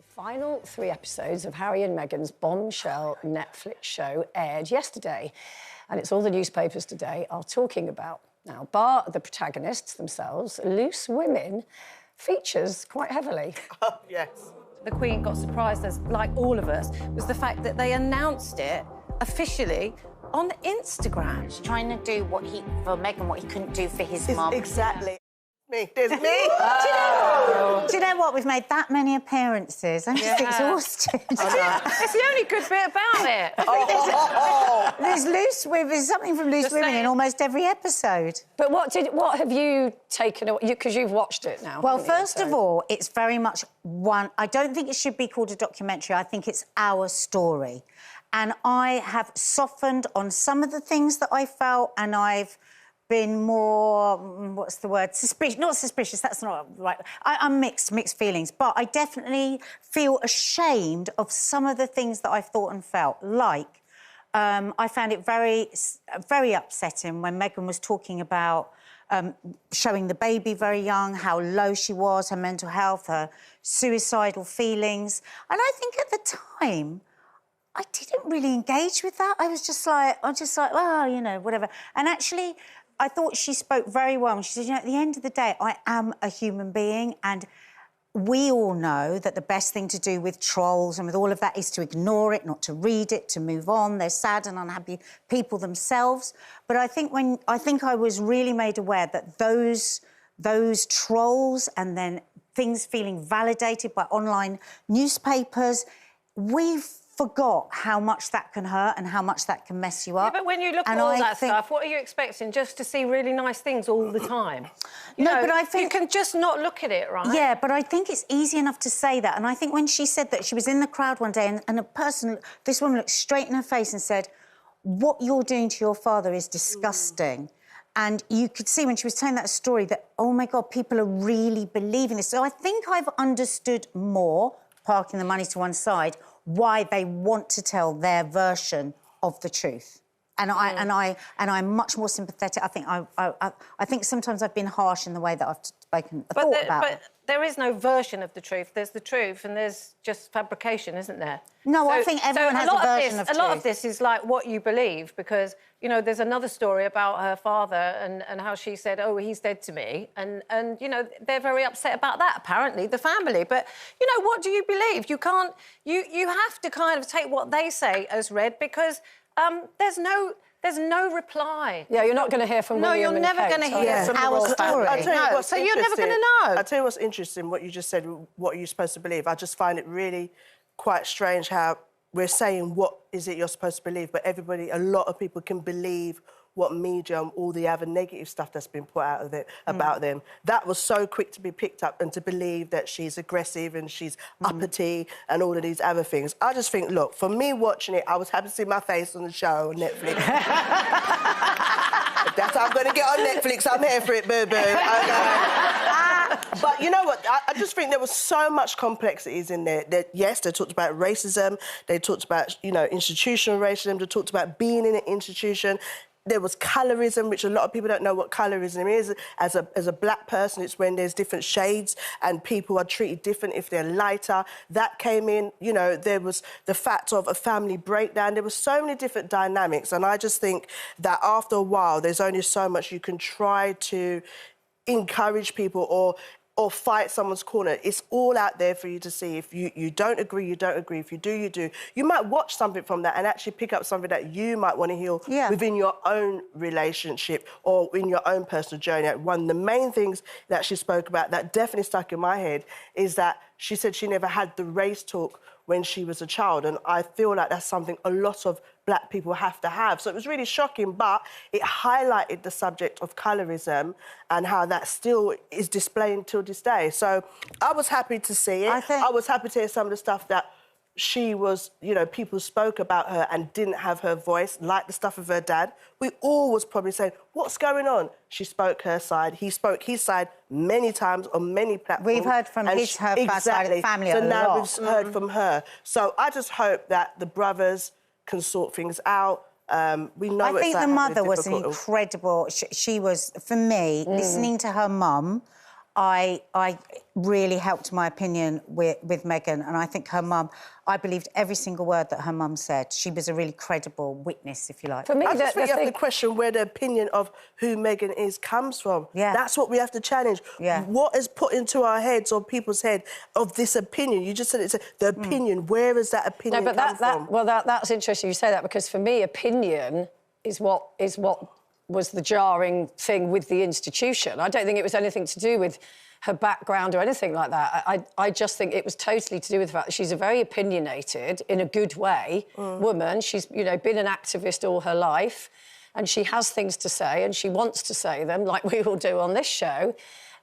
Final 3 episodes of Harry and Meghan's bombshell Netflix show aired yesterday, and it's all the newspapers today are talking about. Now, bar the protagonists themselves, loose women features quite heavily. Oh, yes. The Queen got surprised, as like all of us, was the fact that they announced it officially on Instagram. He's trying to do for Meghan what he couldn't do for his mum. Exactly. Me. There's me. Do you know what? We've made that many appearances. I'm just exhausted. It's the only good bit about it. There's something from Loose Women in almost every episode. But what have you taken away? Because you've watched it now. Well, first of all, it's very much one... I don't think it should be called a documentary. I think it's our story. And I have softened on some of the things that I felt, and I've been more, what's the word? Not suspicious, that's not right. I'm mixed feelings, but I definitely feel ashamed of some of the things that I've thought and felt. Like, I found it very, very upsetting when Meghan was talking about showing the baby very young, how low she was, her mental health, her suicidal feelings. And I think at the time, I didn't really engage with that. I was just like, well, you know, whatever. And actually, I thought she spoke very well. She said, you know, at the end of the day, I am a human being, and we all know that the best thing to do with trolls and with all of that is to ignore it, not to read it, to move on. They're sad and unhappy people themselves. But I think I was really made aware that those trolls and then things feeling validated by online newspapers, we've forgot how much that can hurt and how much that can mess you up. Yeah, but when you look at all that stuff, what are you expecting? Just to see really nice things all the time? But I think... You can just not look at it, right? Yeah, but I think it's easy enough to say that. And I think when she said that, she was in the crowd one day and this woman looked straight in her face and said, what you're doing to your father is disgusting. And you could see when she was telling that story that, oh, my God, people are really believing this. So I think I've understood more, parking the money to one side, why they want to tell their version of the truth. And I'm much more sympathetic. I think sometimes I've been harsh in the way that I've spoken, thought about it. But there is no version of the truth. There's the truth and there's just fabrication, isn't there? No, I think everyone has a version of truth. A lot of this is like what you believe, because, you know, there's another story about her father and how she said, oh, he's dead to me. And you know, they're very upset about that, apparently, the family. But, you know, what do you believe? You can't... You have to kind of take what they say as read, because there's no reply. Yeah, you're not going to hear from William. No, you're never going to hear from our story. So you're never going to know. I'll tell you what's interesting, what you just said, what you're supposed to believe. I just find it really quite strange how we're saying what is it you're supposed to believe, but a lot of people can believe what media and all the other negative stuff that's been put out of it about them. That was so quick to be picked up and to believe that she's aggressive and she's uppity and all of these other things. I just think, look, for me watching it, I was happy to see my face on the show on Netflix. If that's how I'm going to get on Netflix, I'm here for it, boo-boo. But you know what? I just think there was so much complexities in there. Yes, they talked about racism, they talked about, you know, institutional racism, they talked about being in an institution. There was colorism, which a lot of people don't know what colorism is. As a black person, it's when there's different shades and people are treated different if they're lighter. That came in, you know, there was the fact of a family breakdown. There were so many different dynamics, and I just think that after a while, there's only so much you can try to encourage people or fight someone's corner. It's all out there for you to see. If you don't agree, you don't agree. If you do, you do. You might watch something from that and actually pick up something that you might want to heal within your own relationship or in your own personal journey. One of the main things that she spoke about that definitely stuck in my head is that she said she never had the race talk when she was a child, and I feel like that's something a lot of black people have to have. So it was really shocking, but it highlighted the subject of colorism and how that still is displayed until this day. So I was happy to see it. I was happy to hear some of the stuff that she was, you know, people spoke about her and didn't have her voice, like the stuff of her dad. We all was probably saying, what's going on? She spoke her side, he spoke his side many times on many platforms. We've heard from her side of the family a lot. So now we've heard from her. So I just hope that the brothers can sort things out. We know I think the mother was incredible. She was, for me, listening to her mum, I really helped my opinion with Meghan, and I think her mum, I believed every single word that her mum said. She was a really credible witness, if you like. For me, I just think you have to question where the opinion of who Meghan is comes from. Yeah. That's what we have to challenge. Yeah. What is put into our heads or people's head of this opinion? You just said it's the opinion. Where is that opinion come from? Well, that's interesting you say that, because for me, opinion is what was the jarring thing with the institution. I don't think it was anything to do with her background or anything like that. I just think it was totally to do with the fact that she's a very opinionated, in a good way, woman. She's, you know, been an activist all her life, and she has things to say, and she wants to say them, like we all do on this show.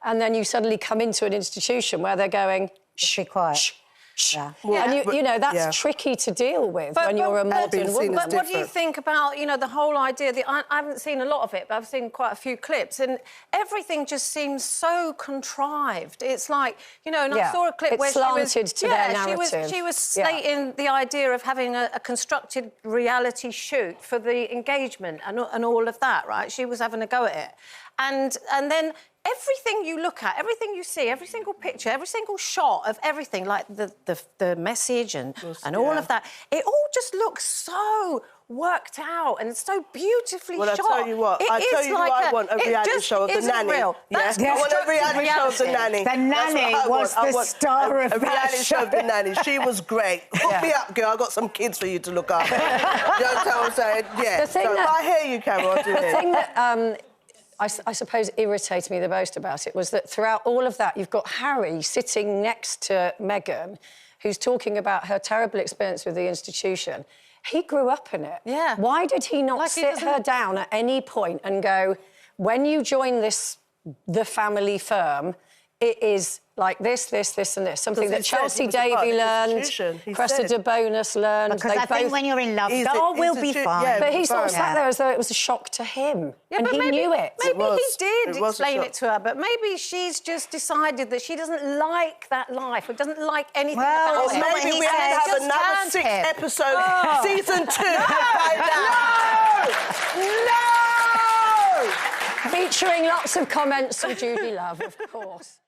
And then you suddenly come into an institution where they're going, shh, be quiet. Shh, shh. Yeah. And you know, that's tricky to deal with when you're a modern woman. But what do you think about, you know, the whole idea? I haven't seen a lot of it, but I've seen quite a few clips, and everything just seems so contrived. It's like, you know, and I saw a clip where slanted to their narrative. She was stating the idea of having a constructed reality shoot for the engagement and all of that, right? She was having a go at it. And then everything you look at, everything you see, every single picture, every single shot of everything, like the message and all of that, it all just looks so worked out and so beautifully shot. Well, I tell you what, I want a reality show of the nanny. Real. Yes, I want a reality show of the nanny. The nanny was the star of a reality show of the nanny. She was great. Hook me up, girl. I got some kids for you to look after. You know what I'm saying? Yeah. I hear you, Carol. The thing that I suppose irritated me the most about it was that throughout all of that, you've got Harry sitting next to Meghan, who's talking about her terrible experience with the institution. He grew up in it. Yeah. Why did he not sit her down at any point and go, when you join the family firm, it is like this, and this. Something that Chelsea Davy learned, Cressida Bonus learned. Because I think when you're in love, all will be fine. Yeah, but he sort of sat there as though it was a shock to him. Yeah, and he knew it. Maybe he did explain it to her, but maybe she's just decided that she doesn't like that life or doesn't like anything about it. Maybe we have to have another 6 episode season 2 to find out. No! Featuring lots of comments from Judy Love, of course.